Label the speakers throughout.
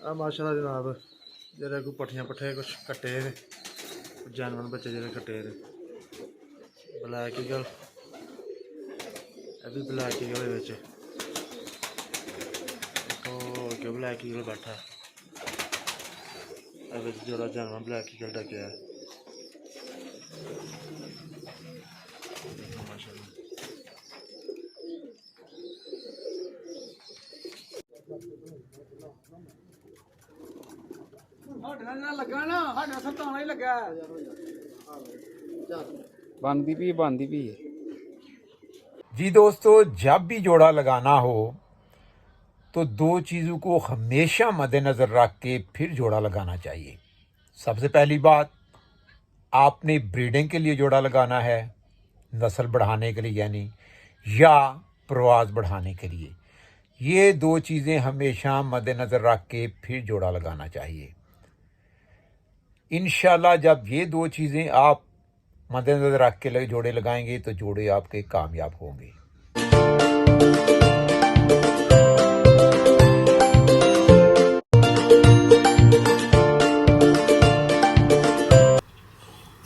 Speaker 1: माशाल्लाह जनाब जरा कोई पट्ठियां पट्ठे कुछ कट्टे ने जानवर बच्चे जरा कट्टे ने ब्लैक ईगल अभी ब्लैक ईगल देखो ब्लैक ईगल बैठा है जोड़ा जानवर ब्लैक ईगल डके है माशाल्लाह।
Speaker 2: बनती भी है जी दोस्तों। जब भी जोड़ा लगाना हो तो दो चीज़ों को हमेशा मद्देनज़र रख के फिर जोड़ा लगाना चाहिए। सबसे पहली बात, आपने ब्रीडिंग के लिए जोड़ा लगाना है, नस्ल बढ़ाने के लिए यानी, या प्रवास बढ़ाने के लिए। ये दो चीज़ें हमेशा मद्देनज़र रख के फिर जोड़ा लगाना चाहिए। इंशाल्लाह जब ये दो चीज़ें आप मद्देनज़र रख के जोड़े लगाएंगे तो जोड़े आपके कामयाब होंगे।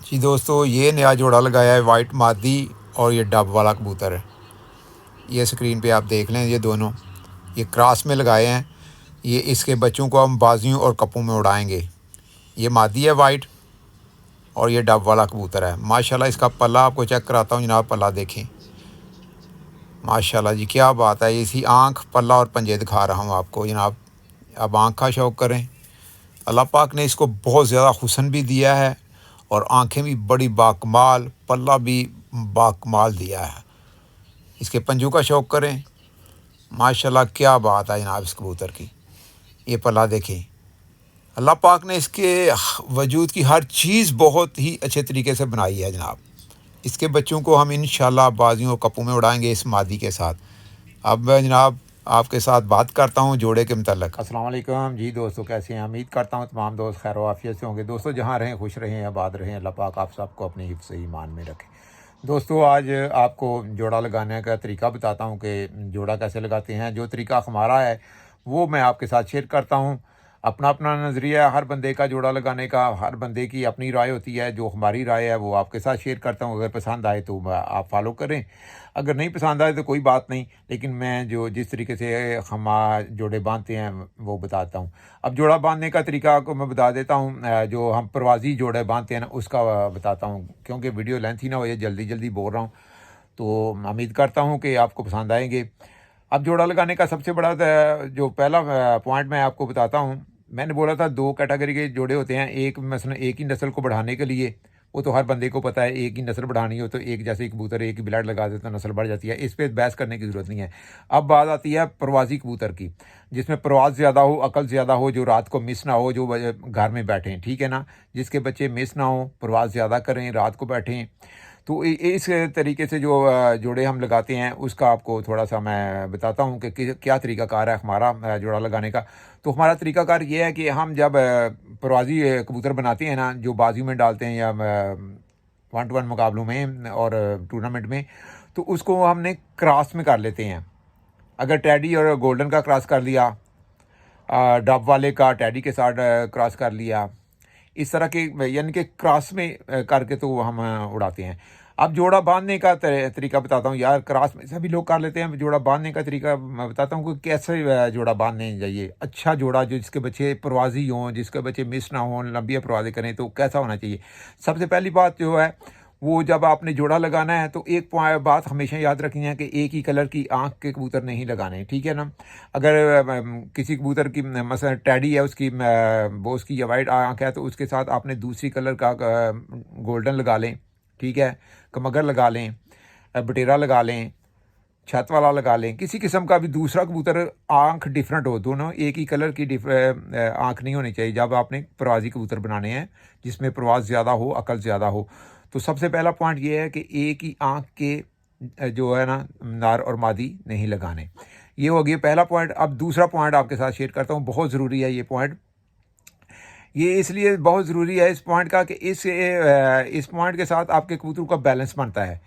Speaker 2: जी दोस्तों, ये नया जोड़ा लगाया है वाइट मादी और ये डब वाला कबूतर है। ये स्क्रीन पे आप देख लें, ये दोनों ये क्रॉस में लगाए हैं। ये इसके बच्चों को हम बाजियों और कपों में उड़ाएंगे। ये मादी है वाइट और ये डब वाला कबूतर है। माशाल्लाह इसका पल्ला आपको चेक कराता हूँ जनाब, पल्ला देखें माशाल्लाह जी, क्या बात है। इसी आँख, पल्ला और पंजे दिखा रहा हूँ आपको जनाब। अब आँख का शौक़ करें। अल्लाह पाक ने इसको बहुत ज़्यादा हुस्न भी दिया है और आँखें भी बड़ी बाकमाल, पल्ला भी बाकमाल दिया है। इसके पंजों का शौक़ करें। माशाल्लाह क्या बात है जनाब इस कबूतर की। ये पल्ला देखें। अल्लाह पाक ने इसके वजूद की हर चीज़ बहुत ही अच्छे तरीके से बनाई है जनाब। इसके बच्चों को हम इंशाल्लाह बाजियों और कपों में उड़ाएंगे इस मादी के साथ। अब मैं जनाब आपके साथ बात करता हूँ जोड़े के मतलब। अस्सलाम वालेकुम जी दोस्तों, कैसे हैं? उम्मीद करता हूँ तमाम दोस्त खैर आफियत से होंगे। दोस्तों जहाँ रहें खुश रहें, आबाद रहें। अल्लाह पाक आप सबको अपने हिफ्ज़ ईमान में रखें। दोस्तों आज आपको जोड़ा लगाने का तरीका बताता हूँ कि जोड़ा कैसे लगाते हैं। जो तरीका हमारा है वो मैं आपके साथ शेयर करता हूँ। अपना अपना नज़रिया हर बंदे का जोड़ा लगाने का, हर बंदे की अपनी राय होती है। जो हमारी राय है वो आपके साथ शेयर करता हूँ। अगर पसंद आए तो आप फॉलो करें, अगर नहीं पसंद आए तो कोई बात नहीं। लेकिन मैं जो जिस तरीके से हम जोड़े बांधते हैं वो बताता हूँ। अब जोड़ा बांधने का तरीका को मैं बता देता हूँ। जो हम प्रवासी जोड़े बांधते हैं ना उसका बताता हूँ, क्योंकि वीडियो लेंथी ना हो, ये जल्दी जल्दी बोल रहा हूँ। तो उम्मीद करता हूँ कि आपको पसंद आएंगे। अब जोड़ा लगाने का सबसे बड़ा जो पहला पॉइंट मैं आपको बताता हूँ। मैंने बोला था दो कैटेगरी के जोड़े होते हैं। एक मसलन एक ही नस्ल को बढ़ाने के लिए, वो तो हर बंदे को पता है, एक ही नस्ल बढ़ानी हो तो एक जैसे कबूतर एक ही ब्लड लगा देते तो नस्ल बढ़ जाती है। इस पर बहस करने की ज़रूरत नहीं है। अब बात आती है प्रवासी कबूतर की, जिसमें प्रवास ज़्यादा हो, अकल ज़्यादा हो, जो रात को मिस ना हो, जो घर में बैठें, ठीक है ना। जिसके बच्चे मिस ना हो, प्रवास ज़्यादा करें, रात को बैठें। तो इस तरीके से जो जोड़े हम लगाते हैं उसका आपको थोड़ा सा मैं बताता हूँ कि क्या तरीक़ाकार है हमारा जोड़ा लगाने का। तो हमारा तरीक़ाकार ये है कि हम जब प्रवासी कबूतर बनाते हैं ना, जो बाजी में डालते हैं या 1-to-1 मुकाबलों में और टूर्नामेंट में, तो उसको हमने क्रॉस में कर लेते हैं। अगर टैडी और गोल्डन का क्रॉस कर लिया, डब वाले का टैडी के साथ क्रॉस कर लिया, इस तरह के यानी कि क्रॉस में करके तो हम उड़ाते हैं। अब जोड़ा बांधने का तरीका बताता हूँ यार। क्रॉस में सभी लोग कर लेते हैं, जोड़ा बांधने का तरीका मैं बताता हूँ कि कैसे जोड़ा बांधने चाहिए। अच्छा जोड़ा जो जिसके बच्चे प्रवासी हों, जिसके बच्चे मिस ना हों, लंबी प्रवासी करें, तो कैसा होना चाहिए। सबसे पहली बात जो है वो, जब आपने जोड़ा लगाना है तो एक बात हमेशा याद रखनी है कि एक ही कलर की आँख के कबूतर नहीं लगाने, ठीक है ना। अगर किसी कबूतर की मसला टैडी है, उसकी वो उसकी वाइट आँख है, तो उसके साथ आपने दूसरी कलर का गोल्डन लगा लें, ठीक है, कमगर लगा लें, बटेरा लगा लें, छत वाला लगा लें। किसी किस्म का भी दूसरा कबूतर आँख डिफरेंट हो, दोनों एक ही कलर की आँख नहीं होनी चाहिए जब आपने प्रवासी कबूतर बनाने हैं जिसमें प्रवास ज़्यादा हो, अकल ज़्यादा हो। तो सबसे पहला पॉइंट ये है कि एक ही आँख के जो है ना नार और मादी नहीं लगाने। ये हो गया पहला पॉइंट। अब दूसरा पॉइंट आपके साथ शेयर करता हूँ, बहुत ज़रूरी है ये पॉइंट। ये इसलिए बहुत ज़रूरी है इस पॉइंट का कि इस पॉइंट के साथ आपके कबूतर का बैलेंस बनता है।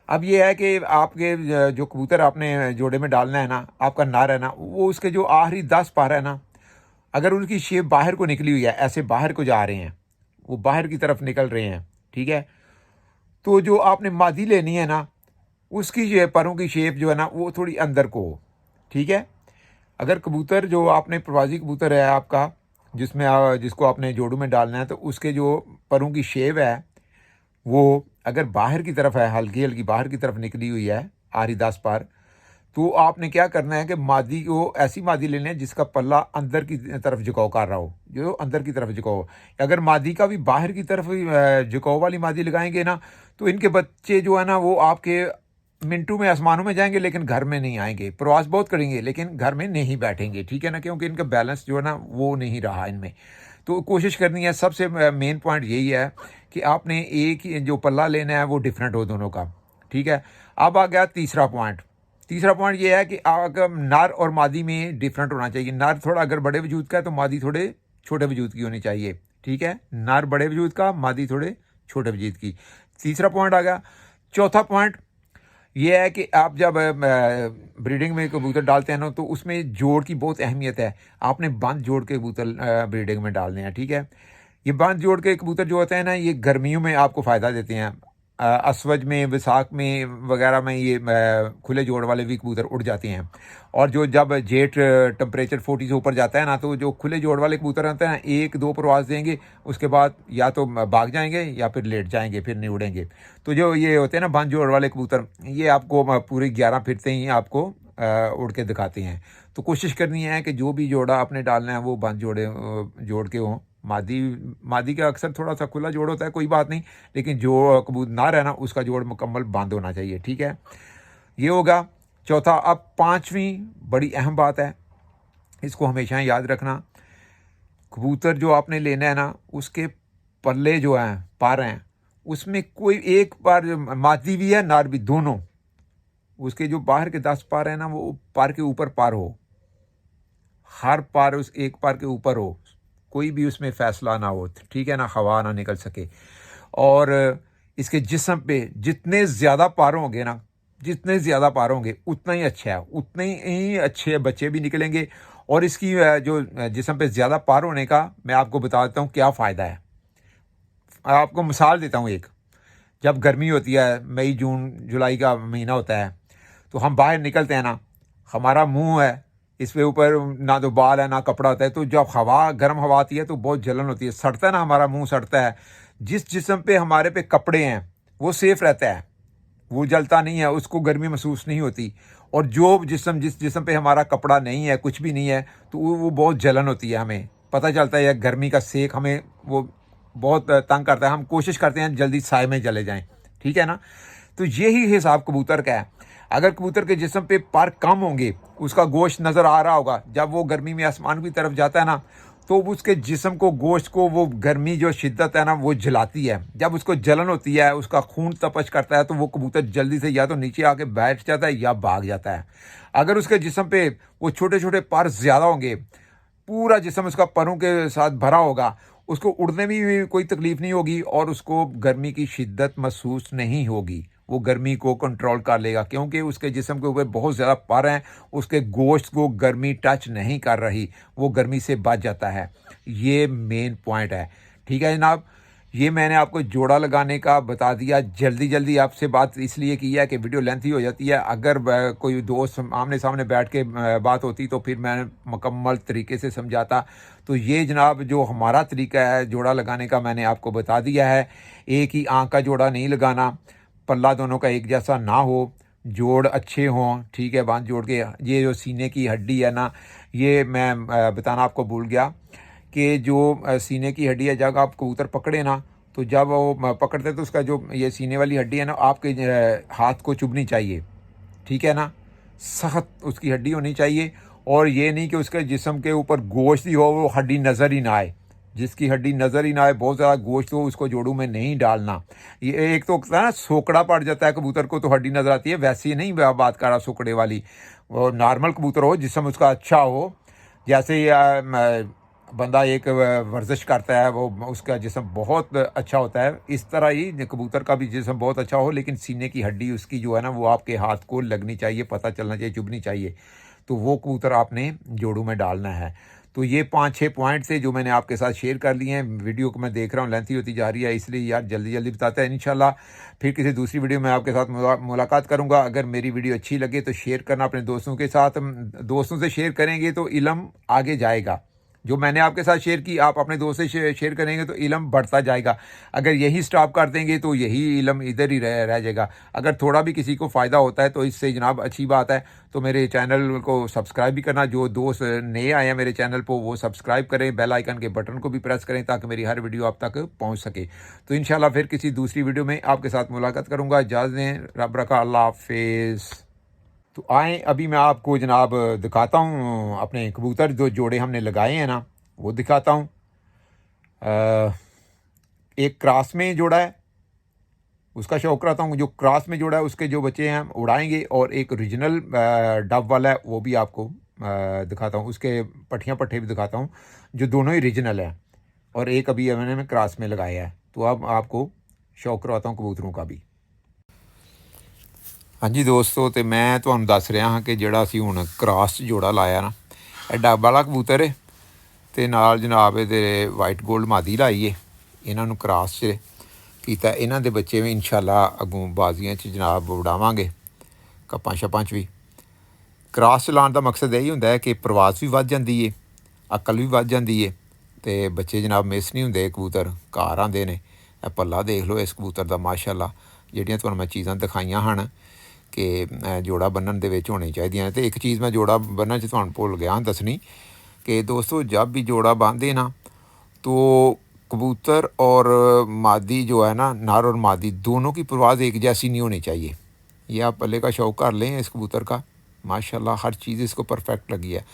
Speaker 2: अब ये है कि आपके जो कबूतर आपने जोड़े में डालना है ना, आपका नर है ना, वो उसके जो आखिरी 10 पर है ना, अगर उनकी शेप बाहर को निकली हुई है, ऐसे बाहर को जा रहे हैं, वो बाहर की तरफ निकल रहे हैं, ठीक है, तो जो आपने मादी लेनी है ना, उसकी परों की शेप जो है ना वो थोड़ी अंदर को हो, ठीक है। अगर कबूतर जो आपने प्रवासी कबूतर है आपका, जिसमें जिसको आपने जोड़ू में डालना है, तो उसके जो परों की शेप है वो अगर बाहर की तरफ है, हल्की हल्की बाहर की तरफ निकली हुई है, 8-10 पार, तो आपने क्या करना है कि मादी को ऐसी मादी लेनी है जिसका पल्ला अंदर की तरफ झुकाव कर रहा हो, जो अंदर की तरफ झुकाव हो। अगर मादी का भी बाहर की तरफ झुकाव वाली मादी लगाएंगे ना, तो इनके बच्चे जो है ना वो आपके मिनटों में आसमानों में जाएंगे लेकिन घर में नहीं आएंगे। प्रवास बहुत करेंगे लेकिन घर में नहीं बैठेंगे, ठीक है ना, क्योंकि इनका बैलेंस जो है ना वो नहीं रहा इनमें। तो कोशिश करनी है, सबसे मेन पॉइंट यही है कि आपने एक ही जो पल्ला लेना है वो डिफरेंट हो दोनों का, ठीक है। अब आ गया तीसरा पॉइंट। तीसरा पॉइंट ये है कि अगर नर और मादी में डिफरेंट होना चाहिए। नर थोड़ा अगर बड़े वजूद का है तो मादी थोड़े छोटे वजूद की होनी चाहिए, ठीक है। नर बड़े वजूद का, मादी थोड़े छोटे वजूद की। तीसरा पॉइंट आ गया। चौथा पॉइंट ये है कि आप जब ब्रीडिंग में कबूतर डालते हैं ना, तो उसमें जोड़ की बहुत अहमियत है। आपने बंद जोड़ के कबूतर ब्रीडिंग में डालने हैं, ठीक है। ये बंद जोड़ के कबूतर जो होते हैं ना, ये गर्मियों में आपको फ़ायदा देते हैं। असवज में, वैसाख में वगैरह में ये खुले जोड़ वाले भी कबूतर उड़ जाते हैं। और जो जब जेट टेम्परेचर 40 से ऊपर जाता है ना, तो जो खुले जोड़ वाले कबूतर होते हैं ना, 1-2 प्रवास देंगे, उसके बाद या तो भाग जाएंगे या फिर लेट जाएंगे, फिर नहीं उड़ेंगे। तो जो ये होते हैं ना बंद जोड़ वाले कबूतर, ये आपको पूरे 11 फिरते ही आपको उड़ के दिखाते हैं। तो कोशिश करनी है कि जो भी जोड़ा आपने डालना है वो बंद जोड़ के हों। मादी का अक्सर थोड़ा सा खुला जोड़ होता है, कोई बात नहीं, लेकिन जो कबूतर ना रहना उसका जोड़ मुकम्मल बंद होना चाहिए, ठीक है। ये होगा चौथा। अब पांचवी बड़ी अहम बात है, इसको हमेशा याद रखना। कबूतर जो आपने लेना है ना, उसके पल्ले जो हैं, पर हैं, उसमें कोई एक बार मादी भी है नार भी, दोनों उसके जो बाहर के 10 पार है ना, वो पार के ऊपर पार हो, हर पार उस एक पार के ऊपर हो, कोई भी उसमें फैसला ना हो, ठीक है ना, हवा ना निकल सके। और इसके जिस्म पे जितने ज़्यादा पार होंगे ना, जितने ज़्यादा पार होंगे उतना ही अच्छा है, उतने ही अच्छे बच्चे भी निकलेंगे। और इसकी जो जिस्म पे ज़्यादा पार होने का मैं आपको बता देता हूँ क्या फ़ायदा है। आपको मिसाल देता हूँ एक। जब गर्मी होती है, मई जून जुलाई का महीना होता है, तो हम बाहर निकलते हैं ना, हमारा मुंह है, इसके ऊपर ना तो बाल है ना कपड़ा होता है, तो जब हवा गर्म हवा आती है तो बहुत जलन होती है, सड़ता है ना, हमारा मुंह सड़ता है। जिस जिस्म पे हमारे पे कपड़े हैं वो सेफ रहता है, वो जलता नहीं है, उसको गर्मी महसूस नहीं होती। और जिस जिस्म पे हमारा कपड़ा नहीं है, कुछ भी नहीं है, तो वो बहुत जलन होती है, हमें पता चलता है गर्मी का सेक हमें वो बहुत तंग करता है। हम कोशिश करते हैं जल्दी साए में चले जाएं, ठीक है ना। तो यही हिसाब कबूतर का है। अगर कबूतर के जिस्म पे पर कम होंगे, उसका गोश्त नज़र आ रहा होगा, जब वो गर्मी में आसमान की तरफ जाता है ना, तो उसके जिस्म को, गोश्त को, वो गर्मी जो शिद्दत है ना वो जलाती है। जब उसको जलन होती है, उसका खून तपश करता है, तो वो कबूतर जल्दी से या तो नीचे आके बैठ जाता है या भाग जाता है। अगर उसके जिस्म पे वो छोटे छोटे पर ज़्यादा होंगे, पूरा जिस्म उसका परों के साथ भरा होगा, उसको उड़ने में भी कोई तकलीफ नहीं होगी और उसको गर्मी की शिद्दत महसूस नहीं होगी। वो गर्मी को कंट्रोल कर लेगा, क्योंकि उसके जिस्म के ऊपर बहुत ज़्यादा पर हैं, उसके गोश्त को गर्मी टच नहीं कर रही, वो गर्मी से बच जाता है। ये मेन पॉइंट है, ठीक है जनाब। ये मैंने आपको जोड़ा लगाने का बता दिया। जल्दी जल्दी आपसे बात इसलिए की है कि वीडियो लेंथी हो जाती है। अगर कोई दोस्त आमने सामने बैठ के बात होती तो फिर मैं मुकम्मल तरीके से समझाता। तो ये जनाब जो हमारा तरीका है जोड़ा लगाने का, मैंने आपको बता दिया है। एक ही आँख का जोड़ा नहीं लगाना, पल्ला दोनों का एक जैसा ना हो, जोड़ अच्छे हों, ठीक है। बांध जोड़ के ये जो सीने की हड्डी है ना, ये मैं बताना आपको भूल गया कि जो सीने की हड्डी है, जब आप कबूतर पकड़े ना, तो जब वो पकड़ते तो उसका जो ये सीने वाली हड्डी है ना, आपके हाथ को चुभनी चाहिए, ठीक है ना। सख्त उसकी हड्डी होनी चाहिए। और ये नहीं कि उसके जिस्म के ऊपर गोश्त ही हो, वो हड्डी नज़र ही ना आए। जिसकी हड्डी नज़र ही ना आए, बहुत ज़्यादा गोश्त हो, उसको जोड़ों में नहीं डालना। ये एक तो होता है ना, सोकड़ा पड़ जाता है कबूतर को तो हड्डी नज़र आती है, वैसी नहीं बात कर रहा सोकड़े वाली। वो नॉर्मल कबूतर हो, जिस्म उसका अच्छा हो, जैसे बंदा एक वर्जिश करता है, वो उसका जिस्म बहुत अच्छा होता है, इस तरह ही कबूतर का भी जिस्म बहुत अच्छा हो, लेकिन सीने की हड्डी उसकी जो है ना, वो आपके हाथ को लगनी चाहिए, पता चलना चाहिए, चुभनी चाहिए। तो वो कबूतर आपने जोड़ों में डालना है। तो ये 5-6 पॉइंट थे जो मैंने आपके साथ शेयर कर लिए हैं। वीडियो को मैं देख रहा हूँ लेंथी होती जा रही है, इसलिए यार जल्दी जल्दी बताते हैं। इंशाल्लाह फिर किसी दूसरी वीडियो में आपके साथ मुलाकात करूँगा। अगर मेरी वीडियो अच्छी लगे तो शेयर करना अपने दोस्तों के साथ। दोस्तों से शेयर करेंगे तो इल्म आगे जाएगा। जो मैंने आपके साथ शेयर की आप अपने दोस्त से शेयर करेंगे तो इल्म बढ़ता जाएगा। अगर यही स्टॉप कर देंगे तो यही इल्म इधर ही रह जाएगा। अगर थोड़ा भी किसी को फ़ायदा होता है तो इससे जनाब अच्छी बात है। तो मेरे चैनल को सब्सक्राइब भी करना। जो दोस्त नए आए हैं मेरे चैनल पर वो सब्सक्राइब करें, बेल आइकन के बटन को भी प्रेस करें ताकि मेरी हर वीडियो आप तक पहुँच सके। तो इंशाल्लाह फिर किसी दूसरी वीडियो में आपके साथ मुलाकात करूँगा। इजाज़त दें, रब रखा, अल्लाह हाफिज़। तो आए अभी मैं आपको जनाब दिखाता हूँ अपने कबूतर जो जोड़े हमने लगाए हैं ना, वो दिखाता हूँ। एक क्रॉस में जोड़ा है, उसका शौक कराता हूँ। जो क्रॉस में जोड़ा है उसके जो बच्चे हैं हम उड़ाएंगे, और एक ओरिजिनल डब वाला है वो भी आपको दिखाता हूँ। उसके पट्टियाँ पट्टे भी दिखाता हूँ जो दोनों ही ओरिजिनल हैं, और एक अभी मैंने क्रॉस में लगाया है। तो अब आपको शौक करवाता हूँ कबूतरों का भी। हाँ जी दोस्तों, तो मैं ਤੁਹਾਨੂੰ ਦੱਸ ਰਿਹਾ ਹਾਂ ਕਿ ਜਿਹੜਾ ਅਸੀਂ ਹੁਣ ਕ੍ਰਾਸ ਜੋੜਾ ਲਾਇਆ ਨਾ, ਇਹ ਡੱਬ ਵਾਲਾ ਕਬੂਤਰ ਹੈ ਤੇ ਨਾਲ ਜਨਾਬ ਇਹਦੇ ਵਾਈਟ ਗੋਲਡ ਮਾਦੀ ਲਾਈ ਹੈ। ਇਹਨਾਂ ਨੂੰ ਕ੍ਰਾਸ 'ਚ ਕੀਤਾ। ਇਹਨਾਂ ਦੇ ਬੱਚੇ ਵੀ ਇਨਸ਼ਾਅੱਲਾ ਅੱਗੋਂ ਬਾਜ਼ੀਆਂ 'ਚ ਜਨਾਬ ਉਡਾਵਾਂਗੇ, ਕੱਪਾਂ ਛੱਪਾਂ 'ਚ ਵੀ। ਕ੍ਰਾਸ ਚਲਾਉਣ ਦਾ ਮਕਸਦ ਇਹੀ ਹੁੰਦਾ ਹੈ ਕਿ ਪ੍ਰਵਾਸ ਵੀ ਵੱਧ ਜਾਂਦੀ ਹੈ, ਅਕਲ ਵੀ ਵੱਧ ਜਾਂਦੀ ਹੈ, ਅਤੇ ਬੱਚੇ ਜਨਾਬ ਮਿਸ ਨਹੀਂ ਹੁੰਦੇ। ਕਬੂਤਰ ਘਰ ਆਉਂਦੇ ਨੇ। ਇਹ ਪੱਲਾ ਦੇਖ ਲਓ ਇਸ ਕਬੂਤਰ ਦਾ, ਮਾਸ਼ਾਅੱਲਾ। ਜਿਹੜੀਆਂ ਤੁਹਾਨੂੰ ਮੈਂ ਚੀਜ਼ਾਂ ਦਿਖਾਈਆਂ ਹਨ कि जोड़ा बनन दे विच होनी चाहिए। तो एक चीज़ मैं जोड़ा बनने च तुहानूं भुल गया दसनी कि दोस्तों जब भी जोड़ा बांधे ना तो कबूतर और मादी जो है ना, नर और मादी दोनों की परवाज़ एक जैसी नहीं होनी चाहिए। ये आप पल्ले का शौक कर लें इस कबूतर का, माशाल्लाह हर चीज़ इसको परफेक्ट लगी है।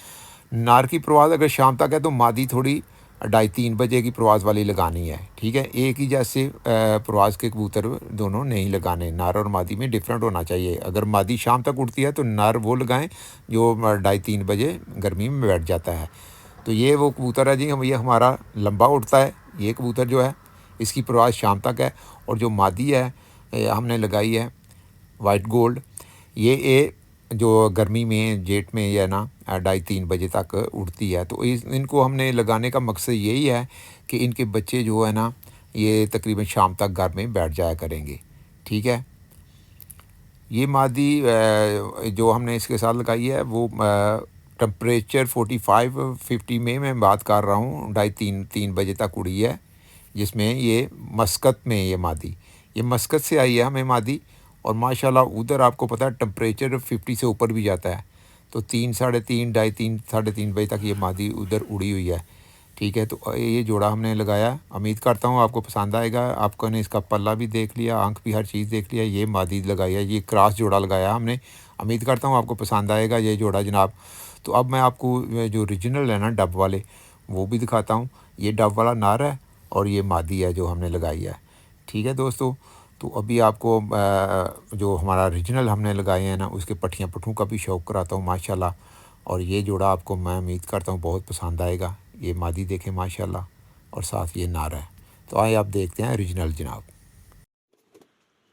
Speaker 2: नर की परवाज़ अगर शाम तक है तो मादी थोड़ी 2:30-3 बजे की परवाज़ वाली लगानी है, ठीक है। एक ही जैसे परवाज़ के कबूतर दोनों नहीं लगाने, नर और मादी में डिफरेंट होना चाहिए। अगर मादी शाम तक उड़ती है तो नर वो लगाएं जो 2:30-3 बजे गर्मी में बैठ जाता है। तो ये वो कबूतर है जी, हम ये हमारा लंबा उड़ता है। ये कबूतर जो है इसकी परवाज़ शाम तक है, और जो मादी है हमने लगाई है वाइट गोल्ड, ये जो गर्मी में जेठ में या ना 2:30-3 बजे तक उड़ती है। तो इनको हमने लगाने का मकसद यही है कि इनके बच्चे जो है ना ये तकरीबन शाम तक घर में बैठ जाया करेंगे, ठीक है। ये मादी जो हमने इसके साथ लगाई है वो टेम्परेचर 45-50 में मैं बात कर रहा हूँ, 2:30-3 बजे तक उड़ी है, जिसमें ये मस्कत में ये मादी, ये मस्कत से आई है हमें मादी। और माशाल्लाह उधर आपको पता है टेम्परेचर 50 से ऊपर भी जाता है। तो 3, 3:30, 2:30, 3:30 बजे तक ये मादी उधर उड़ी हुई है, ठीक है। तो ये जोड़ा हमने लगाया, उम्मीद करता हूँ आपको पसंद आएगा। आपको ने इसका पल्ला भी देख लिया, आंख भी, हर चीज़ देख लिया। ये मादी लगाई है, ये क्रॉस जोड़ा लगाया हमने। उम्मीद करता हूँ आपको पसंद आएगा ये जोड़ा जनाब। तो अब मैं आपको जो ओरिजिनल है ना डब वाले वो भी दिखाता हूँ। ये डब वाला नर है और ये मादी है जो हमने लगाई है, ठीक है दोस्तों। तो अभी आपको जो हमारा ओरिजिनल हमने लगाए हैं ना उसके पट्टियाँ पट्टों का भी शौक कराता हूँ माशाल्लाह। और ये जोड़ा आपको मैं उम्मीद करता हूँ बहुत पसंद आएगा। ये मादी देखें माशाल्लाह, और साथ ये नार है। तो आइए आप देखते हैं ओरिजिनल जनाब।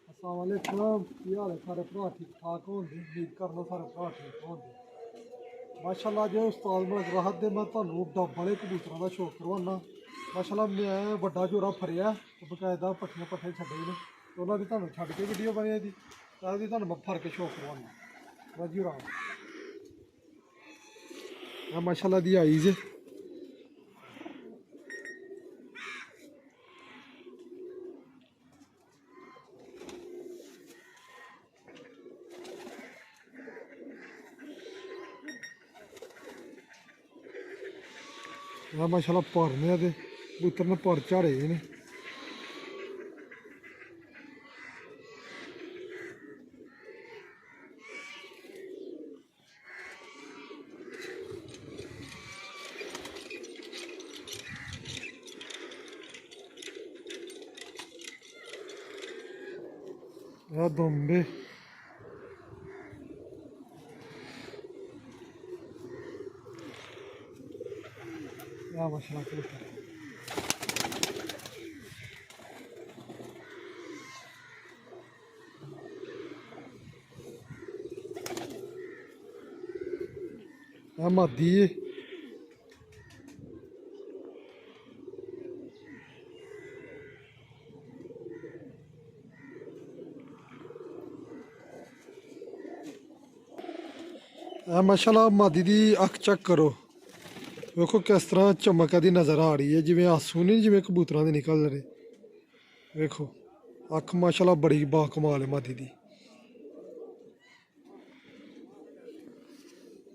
Speaker 3: अस्सलाम वालेकुम, की हाल है सारे भरा? ठीक ठाक होंगे, उम्मीद करना सारे भरा ठीक होंगे। माशाल्लाह जो उस्ताद मलक राहत दे मैं तुहानूं डब वाले कबूतरों का शौक करवाना। माशाल्लाह मैं बड़ा जोड़ा फरिया ते बकायदा पट्टियां पट्टे छड्डे ने, तो उन्हां दी तुहानूं छड्ड के वीडियो बनी दी, तां दी तुहानूं मैं फर के शौक करवाना। राजी राम माशाल्लाह दी आईज माशाल्लाह पर ने ते कबूतर ने पर झाड़े ने। दुम्बे माशाल्लाह कबूतर मादी ਇਹ ਮਾਸ਼ਾਅੱਲਾ ਮਾਦੀ ਦੀ ਅੱਖ ਚੈੱਕ ਕਰੋ, ਵੇਖੋ ਕਿਸ ਤਰ੍ਹਾਂ ਚਮਕ ਦੀ ਨਜ਼ਰ ਆ ਰਹੀ ਹੈ, ਜਿਵੇਂ ਆਂਸੂ ਨਹੀਂ ਜਿਵੇਂ ਕਬੂਤਰਾਂ ਦੇ ਨਿਕਲ ਰਹੇ। ਵੇਖੋ ਅੱਖ ਮਾਸ਼ਾਅੱਲਾ ਬੜੀ ਬਾਕਮਾਲ ਹੈ ਮਾਦੀ ਦੀ।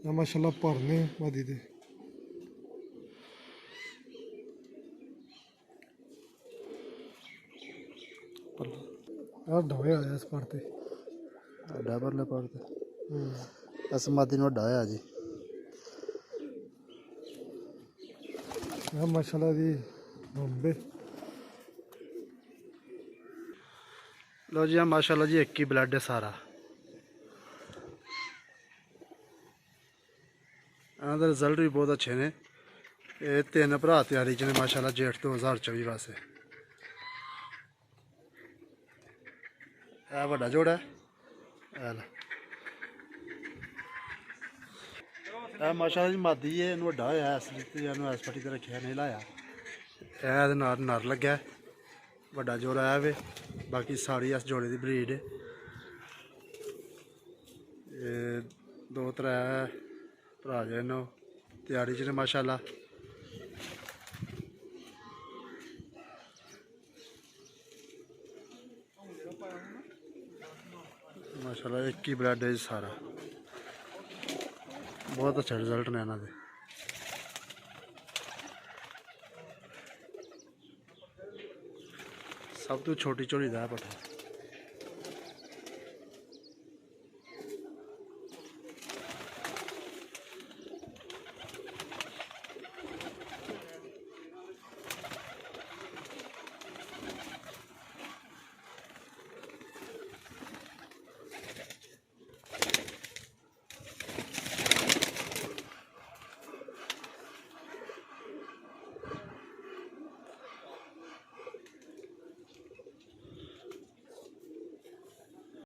Speaker 3: ਇਹ ਮਾਸ਼ਾਅੱਲਾ ਭਰਨੇ ਮਾਦੀ ਦੇ। ਵੱਡਾ ਹੋਇਆ ਇਸ ਪਰ ਤੇ
Speaker 1: ਡਬਲ ਪਰ ਤੇ ਇਸ ਮਾਦੀ ਨੂੰ ਵੱਡਾ ਹੋਇਆ ਜੀ।
Speaker 3: ਇਹ ਮਾਸ਼ਾਅੱਲਾ ਦੀ ਬੰਬੇ।
Speaker 1: ਲੋ ਜੀ ਮਾਸ਼ਾਅੱਲਾ ਜੀ ਇੱਕ ਹੀ ਬਲੱਡ ਹੈ ਸਾਰਾ। ਇਹਨਾਂ ਦੇ ਰਿਜ਼ਲਟ ਵੀ ਬਹੁਤ ਅੱਛੇ ਨੇ। ਇਹ 3 ਭਰਾ ਤਿਆਰੀ ਚ ਨੇ ਮਾਸ਼ਾਅੱਲਾ ਜੇਠ 2024 ਵਾਸਤੇ। ਇਹ ਵੱਡਾ ਜੋੜਾ ਹੈ। ਇਹ ਮਾਸ਼ਾਅੱਲਾ ਜੀ ਮਾਦੀ ਹੈ, ਇਹਨੂੰ ਵੱਡਾ ਹੋਇਆ ਇਸ ਲਈ ਇਹਨੂੰ ਇਸ ਪੱਟੀ ਤੇ ਰੱਖਿਆ ਨਹੀਂ ਲਾਇਆ। ਇਹ ਇਹਦੇ ਨਾਲ ਨਰ ਲੱਗਿਆ, ਵੱਡਾ ਜੋੜਾ ਆਇਆ ਵੇ। ਬਾਕੀ ਸਾਰੀ ਇਸ ਜੋੜੇ ਦੀ ਬਰੀਡ ਹੈ। ਇਹ 2-3 ਭਰਾ ਜੇ ਨੂੰ ਤਿਆਰੀ ਚ ਨੇ ਮਾਸ਼ਾਅੱਲਾ। ਮਾਸ਼ਾਅੱਲਾ ਇੱਕ ਹੀ ਬਲੱਡ ਹੈ ਸਾਰਾ। ਬਹੁਤ ਅੱਛਾ ਰਿਜ਼ਲਟ ਨੇ ਇਹਨਾਂ ਦੇ। ਸਭ ਤੋਂ ਛੋਟੀ ਝੋਲੀ ਦਾ ਪੱਠਾ।